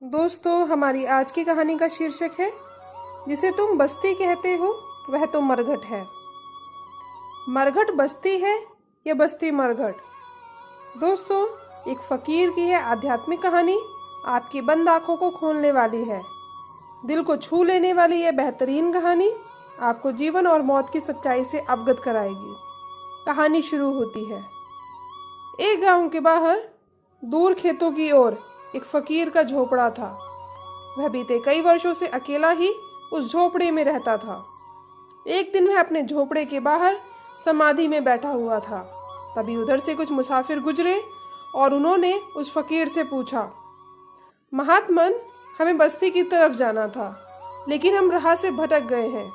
दोस्तों, हमारी आज की कहानी का शीर्षक है जिसे तुम बस्ती कहते हो वह तो मरघट है। मरघट बस्ती है या बस्ती मरघट? दोस्तों, एक फकीर की है आध्यात्मिक कहानी आपकी बंद आंखों को खोलने वाली है। दिल को छू लेने वाली यह बेहतरीन कहानी आपको जीवन और मौत की सच्चाई से अवगत कराएगी। कहानी शुरू होती है। एक गांव के बाहर दूर खेतों की ओर एक फकीर का झोपड़ा था। वह बीते कई वर्षों से अकेला ही उस झोपड़े में रहता था। एक दिन वह अपने झोपड़े के बाहर समाधि में बैठा हुआ था। तभी उधर से कुछ मुसाफिर गुजरे और उन्होंने उस फकीर से पूछा, महात्मन, हमें बस्ती की तरफ जाना था, लेकिन हम राह से भटक गए हैं।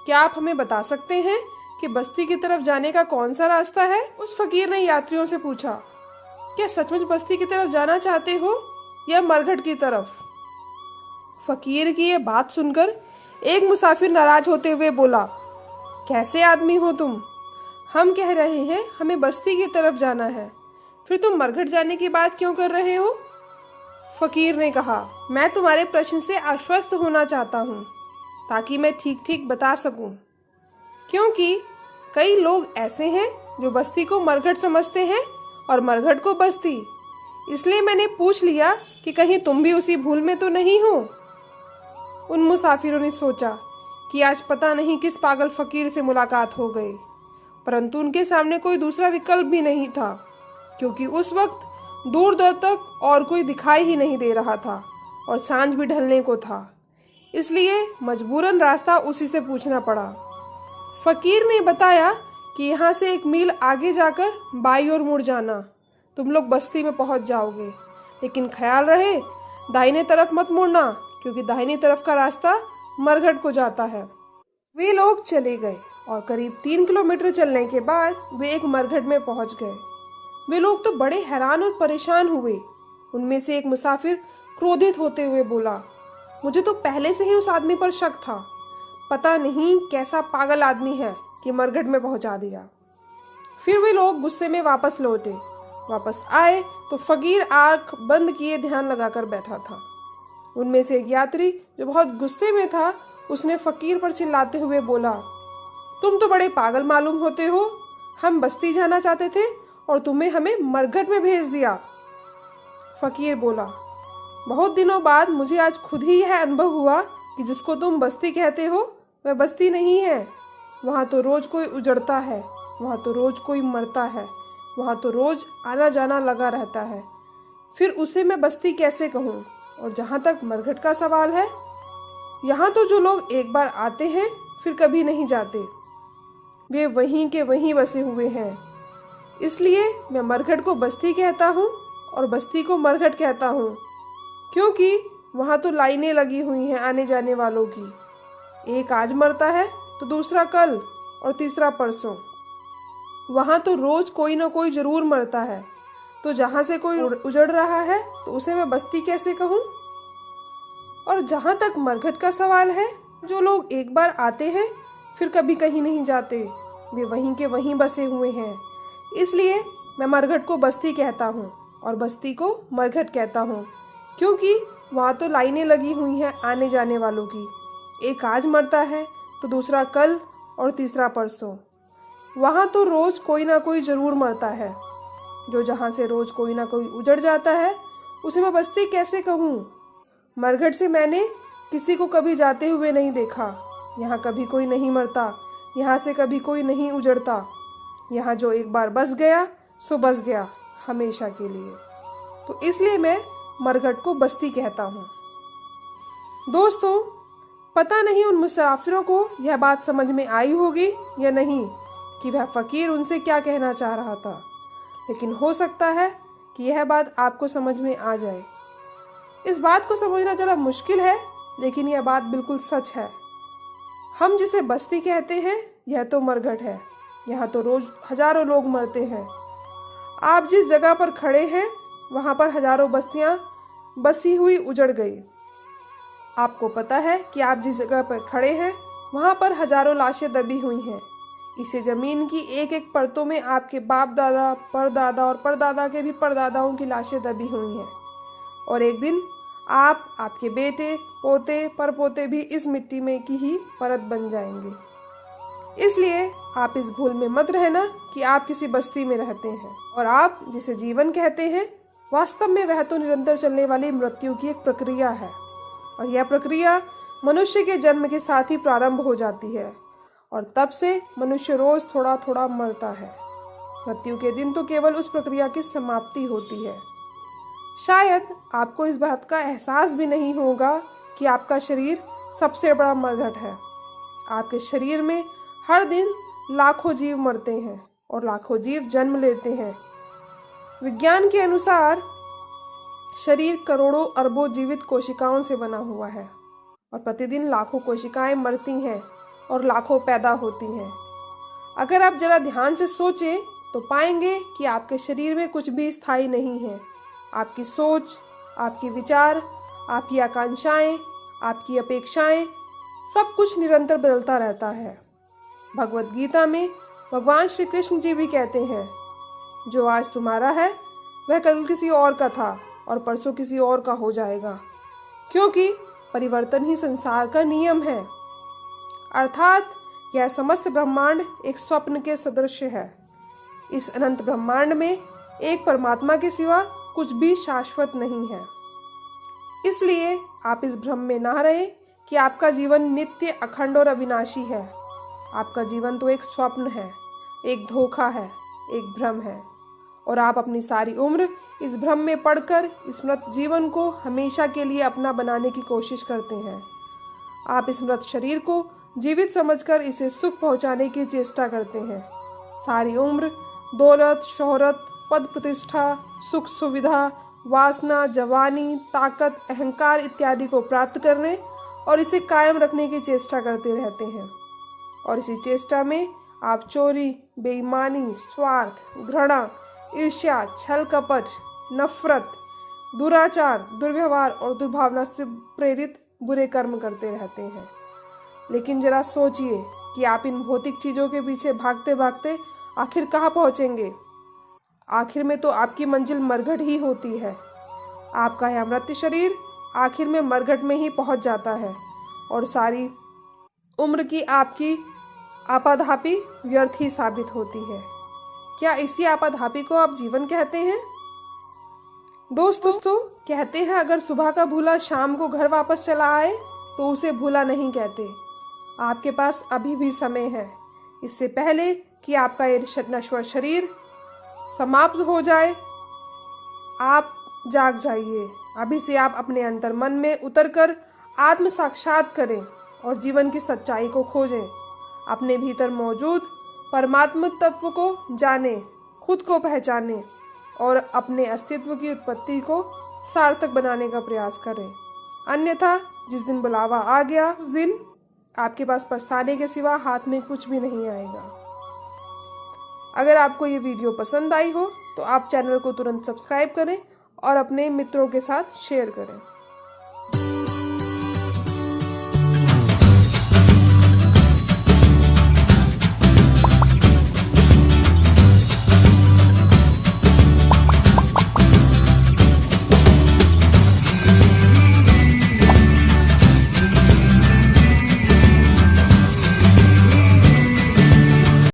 क्या आप हमें बता सकते हैं कि बस्ती की तरफ जाने का कौन सा रास्ता है? उस फकीर ने यात्रियों से पूछा, क्या सचमुच बस्ती की तरफ जाना चाहते हो या मरघट की तरफ? फकीर की यह बात सुनकर एक मुसाफिर नाराज होते हुए बोला, कैसे आदमी हो तुम? हम कह रहे हैं हमें बस्ती की तरफ जाना है, फिर तुम मरघट जाने की बात क्यों कर रहे हो? फकीर ने कहा, मैं तुम्हारे प्रश्न से आश्वस्त होना चाहता हूँ ताकि मैं ठीक ठीक बता सकूं, क्योंकि कई लोग ऐसे हैं जो बस्ती को मरघट समझते हैं और मरघट को बस्ती। इसलिए मैंने पूछ लिया कि कहीं तुम भी उसी भूल में तो नहीं हो। उन मुसाफिरों ने सोचा कि आज पता नहीं किस पागल फकीर से मुलाकात हो गई, परंतु उनके सामने कोई दूसरा विकल्प भी नहीं था, क्योंकि उस वक्त दूर दूर तक और कोई दिखाई ही नहीं दे रहा था और सांझ भी ढलने को था। इसलिए मजबूरन रास्ता उसी से पूछना पड़ा। फकीर ने बताया कि यहाँ से 1 मील आगे जाकर बाईं ओर मुड़ जाना, तुम लोग बस्ती में पहुंच जाओगे, लेकिन ख्याल रहे दाहिने तरफ मत मुड़ना, क्योंकि दाहिनी तरफ का रास्ता मरघट को जाता है। वे लोग चले गए और करीब 3 किलोमीटर चलने के बाद वे एक मरघट में पहुंच गए। वे लोग तो बड़े हैरान और परेशान हुए। उनमें से एक मुसाफिर क्रोधित होते हुए बोला, मुझे तो पहले से ही उस आदमी पर शक था। पता नहीं कैसा पागल आदमी है कि मरघट में पहुंचा दिया। फिर वे लोग गुस्से में वापस लौटे। वापस आए तो फकीर आंख बंद किए ध्यान लगाकर बैठा था। उनमें से एक यात्री जो बहुत गुस्से में था, उसने फकीर पर चिल्लाते हुए बोला, तुम तो बड़े पागल मालूम होते हो। हम बस्ती जाना चाहते थे और तुम्हें हमें मरघट में भेज दिया। फकीर बोला, बहुत दिनों बाद मुझे आज खुद ही यह अनुभव हुआ कि जिसको तुम बस्ती कहते हो वह बस्ती नहीं है। वहाँ तो रोज कोई उजड़ता है, वहाँ तो रोज कोई मरता है, वहाँ तो रोज आना जाना लगा रहता है। फिर उसे मैं बस्ती कैसे कहूँ? और जहाँ तक मरघट का सवाल है, यहाँ तो जो लोग एक बार आते हैं फिर कभी नहीं जाते, वे वहीं के वहीं बसे हुए हैं। इसलिए मैं मरघट को बस्ती कहता हूँ और बस्ती को मरघट कहता हूँ, क्योंकि वहाँ तो लाइनें लगी हुई हैं आने जाने वालों की। एक आज मरता है तो दूसरा कल और तीसरा परसों। वहाँ तो रोज कोई ना कोई जरूर मरता है, तो जहाँ से कोई उजड़ रहा है तो उसे मैं बस्ती कैसे कहूँ? और जहाँ तक मरघट का सवाल है, जो लोग एक बार आते हैं फिर कभी कहीं नहीं जाते, वे वहीं के वहीं बसे हुए हैं। इसलिए मैं मरघट को बस्ती कहता हूँ और बस्ती को मरघट कहता हूँ, क्योंकि वहाँ तो लाइनें लगी हुई हैं आने जाने वालों की। एक आज मरता है तो दूसरा कल और तीसरा परसों। वहाँ तो रोज कोई ना कोई जरूर मरता है। जो जहाँ से रोज कोई ना कोई उजड़ जाता है उसे मैं बस्ती कैसे कहूँ? मरघट से मैंने किसी को कभी जाते हुए नहीं देखा। यहाँ कभी कोई नहीं मरता, यहाँ से कभी कोई नहीं उजड़ता। यहाँ जो एक बार बस गया सो बस गया हमेशा के लिए। तो इसलिए मैं मरघट को बस्ती कहता हूँ। दोस्तों, पता नहीं उन मुसाफिरों को यह बात समझ में आई होगी या नहीं कि वह फकीर उनसे क्या कहना चाह रहा था, लेकिन हो सकता है कि यह बात आपको समझ में आ जाए। इस बात को समझना जरा मुश्किल है, लेकिन यह बात बिल्कुल सच है। हम जिसे बस्ती कहते हैं यह तो मरघट है। यहाँ तो रोज हजारों लोग मरते हैं। आप जिस जगह पर खड़े हैं वहाँ पर हजारों बस्तियाँ बसी हुई उजड़ गई। आपको पता है कि आप जिस जगह पर खड़े हैं वहाँ पर हजारों लाशें दबी हुई हैं। इसे जमीन की एक एक परतों में आपके बाप दादा, परदादा और परदादा के भी परदादाओं की लाशें दबी हुई हैं। और एक दिन आप, आपके बेटे, पोते, परपोते भी इस मिट्टी में की ही परत बन जाएंगे। इसलिए आप इस भूल में मत रहना कि आप किसी बस्ती में रहते हैं और आप जिसे जीवन कहते हैं, वास्तव में वह तो निरंतर चलने वाली मृत्यु की एक प्रक्रिया है। और यह प्रक्रिया मनुष्य के जन्म के साथ ही प्रारंभ हो जाती है और तब से मनुष्य रोज थोड़ा थोड़ा मरता है। मृत्यु के दिन तो केवल उस प्रक्रिया की समाप्ति होती है। शायद आपको इस बात का एहसास भी नहीं होगा कि आपका शरीर सबसे बड़ा मरघट है। आपके शरीर में हर दिन लाखों जीव मरते हैं और लाखों जीव जन्म लेते हैं। विज्ञान के अनुसार शरीर करोड़ों अरबों जीवित कोशिकाओं से बना हुआ है और प्रतिदिन लाखों कोशिकाएं मरती हैं और लाखों पैदा होती हैं। अगर आप जरा ध्यान से सोचें तो पाएंगे कि आपके शरीर में कुछ भी स्थायी नहीं है। आपकी सोच, आपके विचार, आपकी आकांक्षाएं, आपकी अपेक्षाएं, सब कुछ निरंतर बदलता रहता है। भगवद गीता में भगवान श्री कृष्ण जी भी कहते हैं, जो आज तुम्हारा है वह कल किसी और का था और परसों किसी और का हो जाएगा, क्योंकि परिवर्तन ही संसार का नियम है। अर्थात यह समस्त ब्रह्मांड एक स्वप्न के सदृश है। इस अनंत ब्रह्मांड में एक परमात्मा के सिवा कुछ भी शाश्वत नहीं है। इसलिए आप इस भ्रम में ना रहें कि आपका जीवन नित्य, अखंड और अविनाशी है। आपका जीवन तो एक स्वप्न है, एक धोखा है, एक भ्रम है और आप अपनी सारी उम्र इस भ्रम में पड़कर इस मृत जीवन को हमेशा के लिए अपना बनाने की कोशिश करते हैं। आप इस मृत शरीर को जीवित समझकर इसे सुख पहुंचाने की चेष्टा करते हैं। सारी उम्र दौलत, शोहरत, पद प्रतिष्ठा, सुख सुविधा, वासना, जवानी, ताकत, अहंकार इत्यादि को प्राप्त करने और इसे कायम रखने की चेष्टा करते रहते हैं। और इसी चेष्टा में आप चोरी, बेईमानी, स्वार्थ, घृणा, ईर्ष्या, छल कपट, नफरत, दुराचार, दुर्व्यवहार और दुर्भावना से प्रेरित बुरे कर्म करते रहते हैं। लेकिन जरा सोचिए कि आप इन भौतिक चीज़ों के पीछे भागते भागते आखिर कहाँ पहुँचेंगे। आखिर में तो आपकी मंजिल मरघट ही होती है। आपका यह मृत शरीर आखिर में मरघट में ही पहुँच जाता है और सारी उम्र की आपकी आपाधापी व्यर्थ ही साबित होती है। क्या इसी आपाधापी को आप जीवन कहते हैं? दोस्तों कहते हैं, अगर सुबह का भूला शाम को घर वापस चला आए तो उसे भूला नहीं कहते। आपके पास अभी भी समय है, इससे पहले कि आपका ये नश्वर शरीर समाप्त हो जाए। आप जाग जाइए। अभी से आप अपने अंतर मन में उतरकर आत्म साक्षात करें और जीवन की सच्चाई को खोजें। अपने भीतर मौजूद परमात्मा तत्व को जानें, खुद को पहचानें और अपने अस्तित्व की उत्पत्ति को सार्थक बनाने का प्रयास करें। अन्यथा जिस दिन बुलावा आ गया उस दिन आपके पास पछताने के सिवा हाथ में कुछ भी नहीं आएगा। अगर आपको ये वीडियो पसंद आई हो तो आप चैनल को तुरंत सब्सक्राइब करें और अपने मित्रों के साथ शेयर करें।